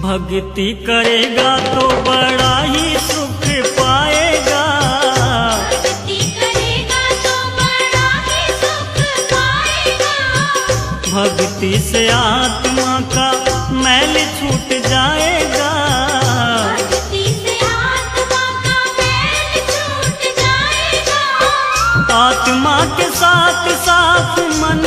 भक्ति करेगा तो बड़ा ही सुख पाएगा। भक्ति करेगा तो बड़ा ही सुख पाएगा। भक्ति से आत्मा का मैल छूट जाएगा। भक्ति से आत्मा का मैल छूट जाएगा। आत्मा के साथ साथ मन